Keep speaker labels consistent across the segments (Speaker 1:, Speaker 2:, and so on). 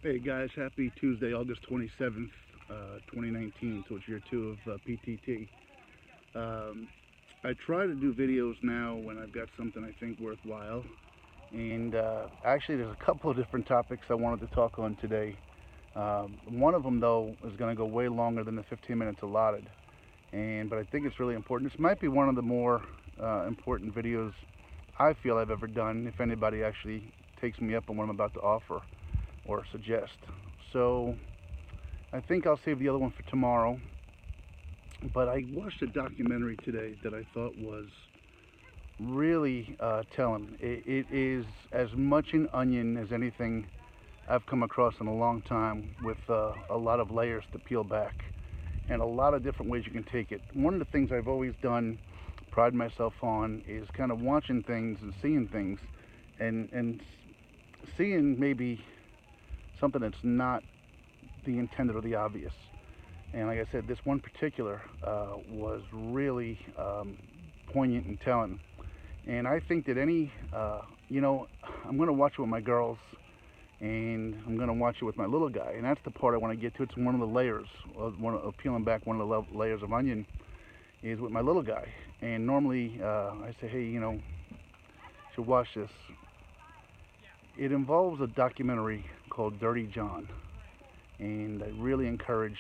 Speaker 1: Hey guys, happy Tuesday, August 27th, 2019. So it's year two of PTT. Um, I try to do videos now when I've got something I think worthwhile. And actually, there's a couple of different topics I wanted to talk on today. One of them, though, is going to go way longer than the 15 minutes allotted. But I think it's really important. This might be one of the more important videos I feel I've ever done, if anybody actually takes me up on what I'm about to offer or suggest. So I think I'll save the other one for tomorrow. But I watched a documentary today that I thought was really telling. It is as much an onion as anything I've come across in a long time, with a lot of layers to peel back and a lot of different ways you can take it. One of the things I've always done, pride myself on, is kind of watching things and seeing things and seeing maybe something that's not the intended or the obvious. And like I said, this one particular was really poignant and telling. And I think that I'm going to watch it with my girls, and I'm going to watch it with my little guy. And that's the part I want to get to. It's one of the layers, of peeling back one of the layers of onion, is with my little guy. And normally I say, hey, you should watch this. It involves a documentary called Dirty John. And I really encourage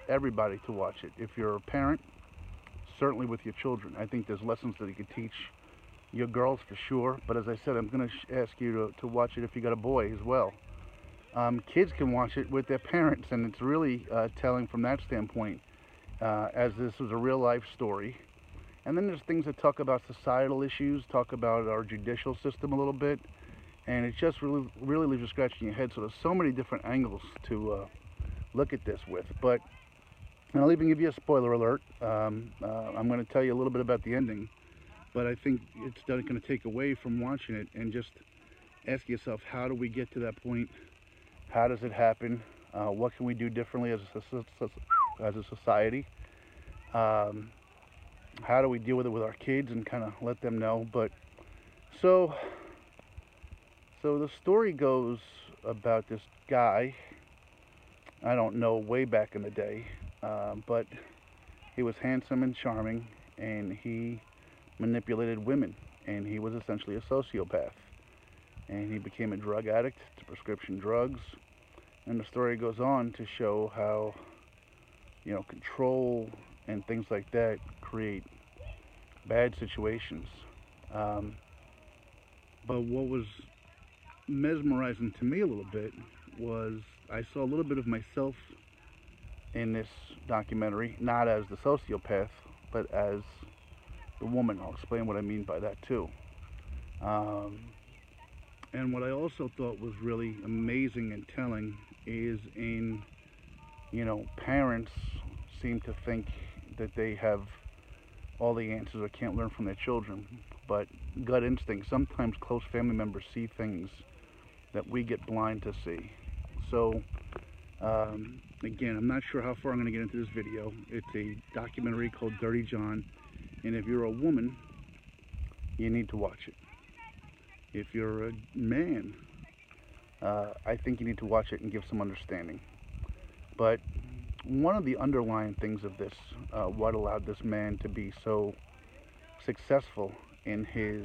Speaker 1: everybody to watch it. If you're a parent, certainly with your children. I think there's lessons that you could teach your girls for sure. But as I said, I'm going to ask you to watch it if you got a boy as well. Kids can watch it with their parents, and it's really telling from that standpoint, as this was a real life story. And then there's things that talk about societal issues, talk about our judicial system a little bit, and it just really leaves you scratching your head. So there's so many different angles to look at this with. But and I'll even give you a spoiler alert. I'm going to tell you a little bit about the ending, but I think it's not going to take away from watching it, and just ask yourself, how do we get to that point? How does it happen? What can we do differently as a society? Um, how do we deal with it with our kids and kind of let them know? But so so the story goes about this guy. I don't know, way back in the day, but he was handsome and charming, and he manipulated women, and he was essentially a sociopath. And he became a drug addict to prescription drugs. And the story goes on to show how, control and things like that create bad situations. Um, but what was mesmerizing to me a little bit was I saw a little bit of myself in this documentary, not as the sociopath, but as the woman. I'll explain what I mean by that too. Um, and what I also thought was really amazing and telling is parents seem to think that they have all the answers or can't learn from their children. But gut instinct, sometimes close family members see things that we get blind to see. So, again, I'm not sure how far I'm going to get into this video. It's a documentary called Dirty John, and if you're a woman, you need to watch it. If you're a man, I think you need to watch it and give some understanding. But one of the underlying things of this, what allowed this man to be so successful in his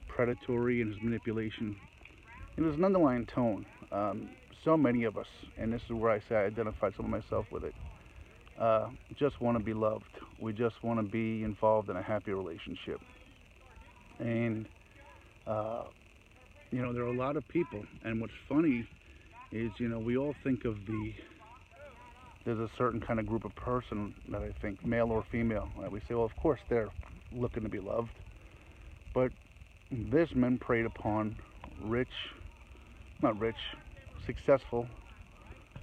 Speaker 1: predatory and his manipulation, and there's an underlying tone. So many of us, and this is where I say I identified some of myself with it, just want to be loved. We just want to be involved in a happy relationship. And, there are a lot of people. And what's funny is, we all think of there's a certain kind of group of person that I think, male or female, that we say, well, of course they're looking to be loved. But this man preyed upon not rich, successful,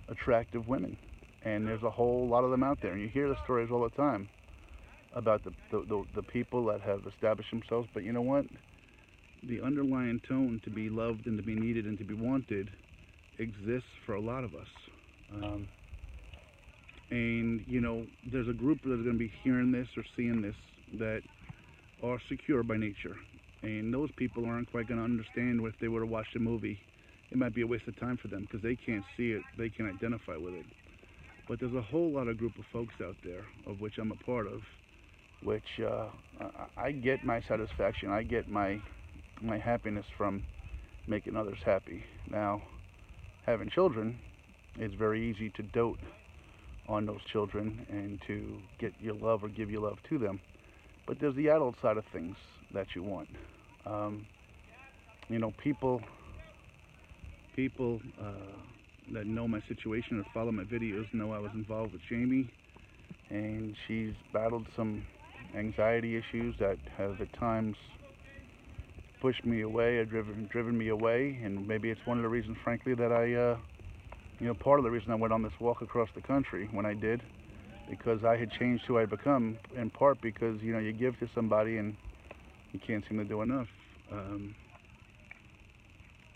Speaker 1: attractive women. And there's a whole lot of them out there. And you hear the stories all the time about the people that have established themselves. But you know what? The underlying tone to be loved and to be needed and to be wanted exists for a lot of us. There's a group that's going to be hearing this or seeing this that are secure by nature. And those people aren't quite going to understand if they were to watch the movie it might be a waste of time for them because they can't see it, they can identify with it. But there's a whole lot of group of folks out there, of which I'm a part of, which I get my satisfaction, I get my happiness from making others happy. Now, having children, it's very easy to dote on those children and to get your love or give your love to them. But there's the adult side of things that you want. You know, people that know my situation or follow my videos know I was involved with Jamie, and she's battled some anxiety issues that have at times pushed me away or driven me away. And maybe it's one of the reasons, frankly, that I you know, part of the reason I went on this walk across the country when I did, because I had changed who I'd become, in part because, you know, you give to somebody and you can't seem to do enough.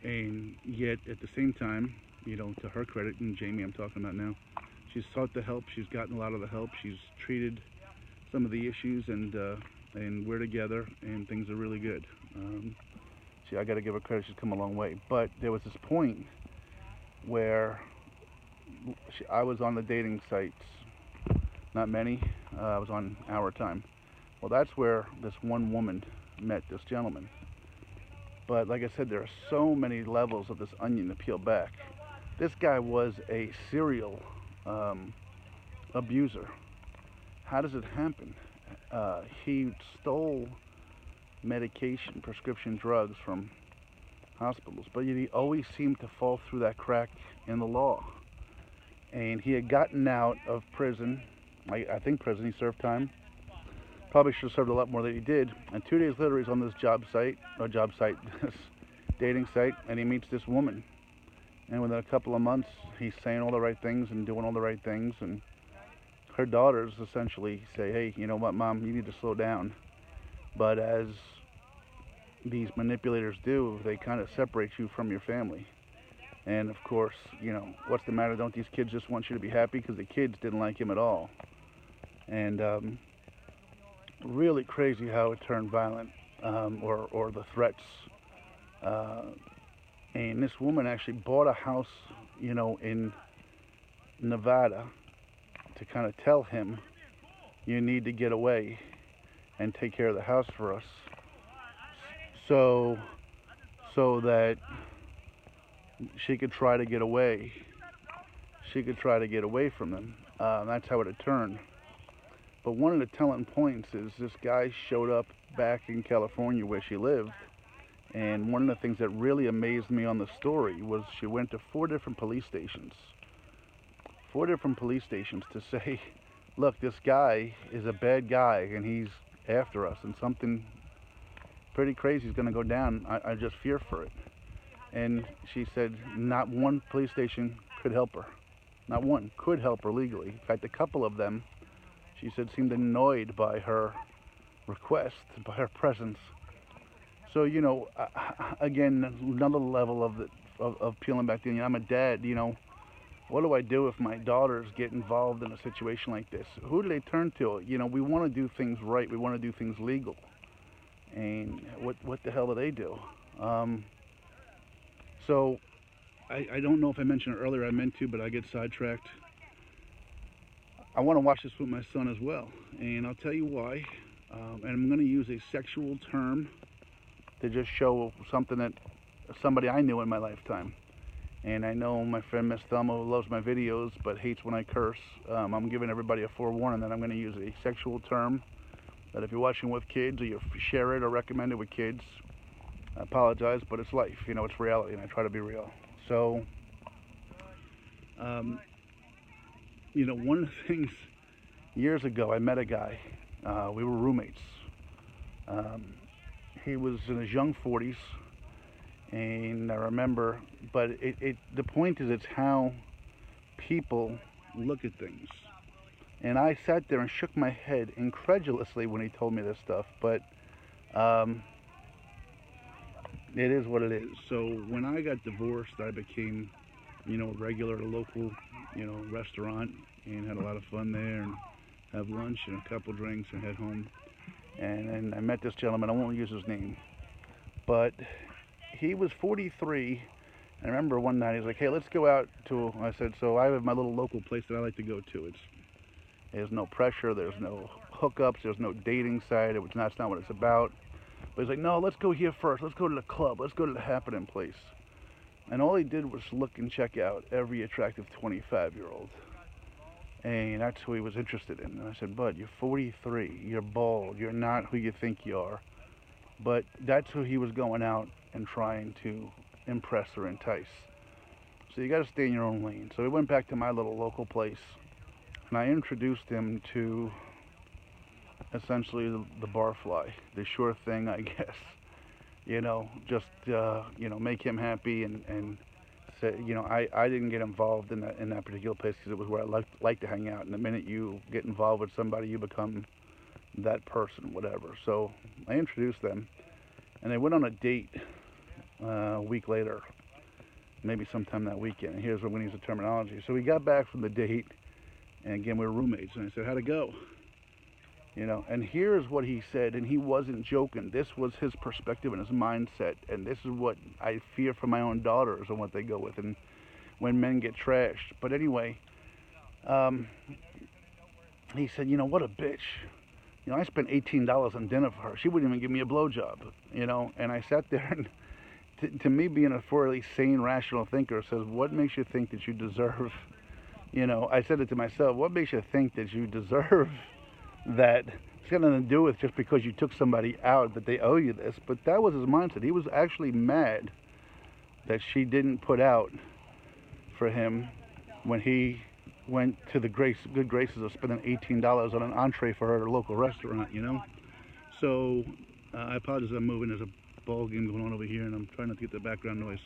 Speaker 1: And yet, at the same time, you know, to her credit, and Jamie I'm talking about now, she's sought the help, she's gotten a lot of the help, she's treated some of the issues, and we're together, and things are really good. I got to give her credit, she's come a long way. But there was this point where I was on the dating sites, not many, I was on Our Time. Well, that's where this one woman met this gentleman. But like I said, there are so many levels of this onion to peel back. This guy was a serial abuser. How does it happen? He stole medication, prescription drugs from hospitals, but yet he always seemed to fall through that crack in the law. And he had gotten out of prison, I think prison, he served time. Probably should have served a lot more than he did. And 2 days later, he's on this this dating site, and he meets this woman. And within a couple of months, he's saying all the right things and doing all the right things. And her daughters essentially say, hey, you know what, Mom, you need to slow down. But as these manipulators do, they kind of separate you from your family. And of course, you know, what's the matter? Don't these kids just want you to be happy? Because the kids didn't like him at all. And really crazy how it turned violent, or the threats. And this woman actually bought a house, you know, in Nevada to kind of tell him, you need to get away and take care of the house for us, so that she could try to get away. She could try to get away from them. That's how it had turned. But one of the telling points is this guy showed up back in California where she lived. And one of the things that really amazed me on the story was she went to 4 different police stations. 4 different police stations to say, look, this guy is a bad guy and he's after us, and something pretty crazy is going to go down. I just fear for it. And she said not one police station could help her. Not one could help her legally. In fact, a couple of them, she said, seemed annoyed by her request, by her presence. So, you know, again, another level of peeling back the onion. I'm a dad, you know. What do I do if my daughters get involved in a situation like this? Who do they turn to? You know, we want to do things right. We want to do things legal. And what the hell do they do? So, I don't know if I mentioned it earlier. I meant to, but I get sidetracked. I want to watch this with my son as well. And I'll tell you why. And I'm going to use a sexual term to just show something that somebody I knew in my lifetime. And I know my friend Miss Thelma, who loves my videos but hates when I curse. I'm giving everybody a forewarning that I'm going to use a sexual term that if you're watching with kids or you share it or recommend it with kids, I apologize, but it's life. You know, it's reality, and I try to be real. So, you know, one of the things, years ago, I met a guy. We were roommates. He was in his young 40s. And I remember, but the point is, it's how people look at things. And I sat there and shook my head incredulously when he told me this stuff, but it is what it is. So when I got divorced, I became, you know, regular at a local, you know, restaurant, and had a lot of fun there, and have lunch and a couple drinks and head home. And I met this gentleman, I won't use his name, but he was 43, I remember one night he's like, hey, let's go out to, I said, so I have my little local place that I like to go to. There's no pressure, there's no hookups, there's no dating site, that's not what it's about. But he's like, no, let's go here first, let's go to the club, let's go to the happening place. And all he did was look and check out every attractive 25-year-old. And that's who he was interested in. And I said, bud, you're 43, you're bald, you're not who you think you are. But that's who he was going out and trying to impress or entice. So you got to stay in your own lane. So we went back to my little local place, and I introduced him to essentially the barfly, the sure thing, I guess. Just make him happy and say, I didn't get involved in that particular place because it was where I like to hang out. And the minute you get involved with somebody, you become that person, whatever. So I introduced them, and they went on a date a week later, maybe sometime that weekend. And here's where we use the terminology. So we got back from the date, and again, we were roommates. And I said, how'd it go? And here's what he said, and he wasn't joking. This was his perspective and his mindset, and this is what I fear for my own daughters and what they go with, and when men get trashed. But anyway, he said, what a bitch. I spent $18 on dinner for her. She wouldn't even give me a blowjob, and I sat there, and to me, being a fairly sane, rational thinker, says, what makes you think that you deserve, I said it to myself, what makes you think that you deserve that? It's got nothing to do with just because you took somebody out that they owe you this. But that was his mindset. He was actually mad that she didn't put out for him when he went to the good graces of spending $18 on an entree for her at a local restaurant, So I apologize, I'm moving. There's a ball game going on over here, and I'm trying not to get the background noise.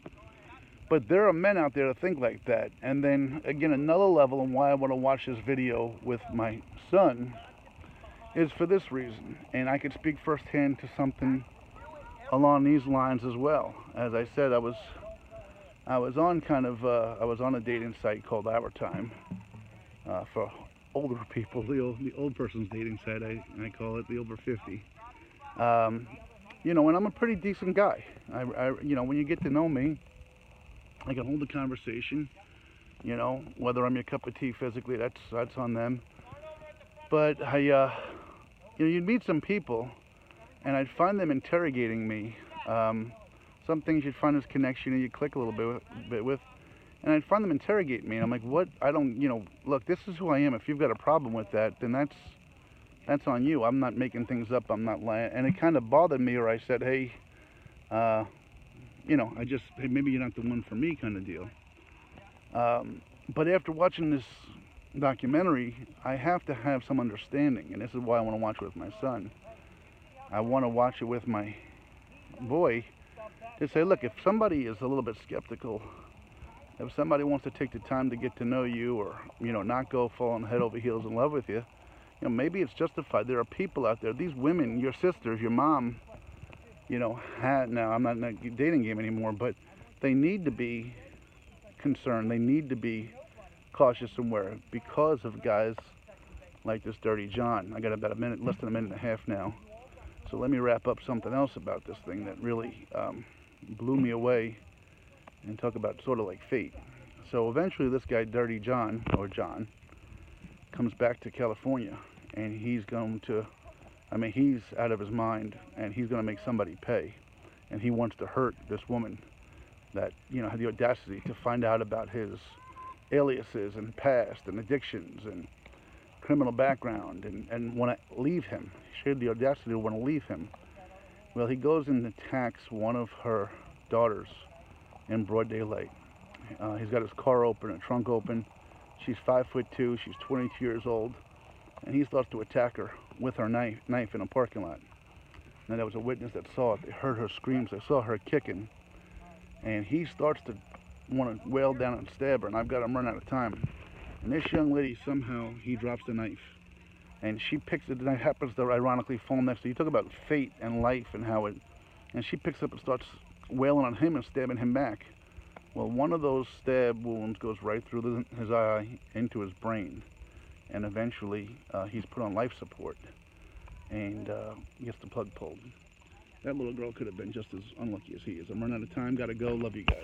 Speaker 1: But there are men out there that think like that. And then, again, another level and why I want to watch this video with my son is for this reason, and I could speak firsthand to something along these lines as well. As I said, I was on a dating site called Our Time for older people, the old person's dating site. I call it the over 50. And I'm a pretty decent guy. When you get to know me, I can hold a conversation. Whether I'm your cup of tea physically, that's on them. But you'd meet some people, and I'd find them interrogating me. Some things you'd find this connection, and you click a little bit with, and I'd find them interrogating me. And I'm like, what? I don't, look, this is who I am. If you've got a problem with that, then that's on you. I'm not making things up. I'm not lying. And it kind of bothered me, or I said, hey, hey, maybe you're not the one for me, kind of deal. But after watching this documentary, I have to have some understanding, and this is why I want to watch it with my son. I want to watch it with my boy to say, look, if somebody is a little bit skeptical, if somebody wants to take the time to get to know you, or not go falling head over heels in love with you, maybe it's justified. There are people out there, these women, your sisters, your mom, now I'm not in a dating game anymore, but they need to be concerned. They need to be cautious and wary because of guys like this Dirty John. I got about less than a minute and a half now. So let me wrap up something else about this thing that really blew me away and talk about sort of like fate. So eventually this guy, Dirty John, or John, comes back to California, and he's he's out of his mind, and he's going to make somebody pay. And he wants to hurt this woman that, had the audacity to find out about his aliases and past and addictions and criminal background and want to leave him. She had the audacity to want to leave him. Well, he goes and attacks one of her daughters in broad daylight. He's got his car open, a trunk open. She's 5'2", she's 22 years old, and he starts to attack her with her knife in a parking lot. And there was a witness that saw it. They heard her screams, they saw her kicking, and he starts to want to wail down and stab her, and I've got him run out of time. And this young lady, somehow, he drops the knife, and she picks it, and it happens to ironically fall next to you. Talk about fate and life and how it, and she picks up and starts wailing on him and stabbing him back. Well, one of those stab wounds goes right through his eye into his brain, and eventually he's put on life support, and gets the plug pulled. That little girl could have been just as unlucky as he is. I'm running out of time, gotta go, love you guys.